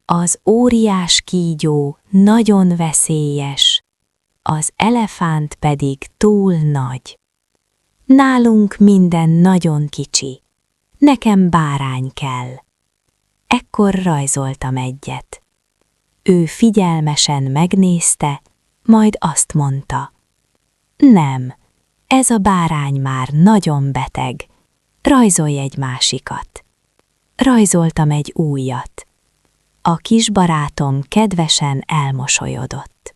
Az óriás kígyó nagyon veszélyes, az elefánt pedig túl nagy. Nálunk minden nagyon kicsi, nekem bárány kell. Ekkor rajzoltam egyet. Ő figyelmesen megnézte, majd azt mondta: nem, ez a bárány már nagyon beteg, rajzolj egy másikat. Rajzoltam egy újat. A kis barátom kedvesen elmosolyodott.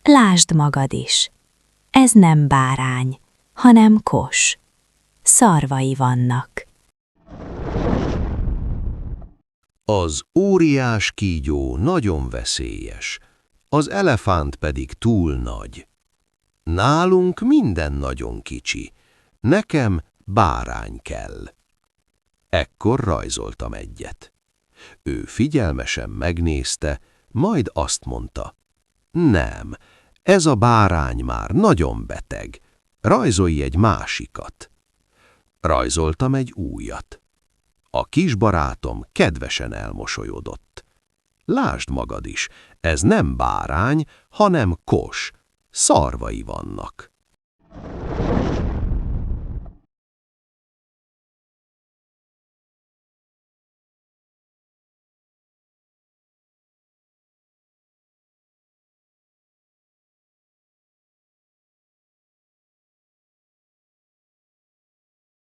Lásd magad is, ez nem bárány, hanem kos. Szarvai vannak. Az óriás kígyó nagyon veszélyes, az elefánt pedig túl nagy. Nálunk minden nagyon kicsi, nekem bárány kell. Ekkor rajzoltam egyet. Ő figyelmesen megnézte, majd azt mondta: nem, ez a bárány már nagyon beteg, rajzolj egy másikat. Rajzoltam egy újat. A kis barátom kedvesen elmosolyodott. Lásd magad is, ez nem bárány, hanem kos. Szarvai vannak.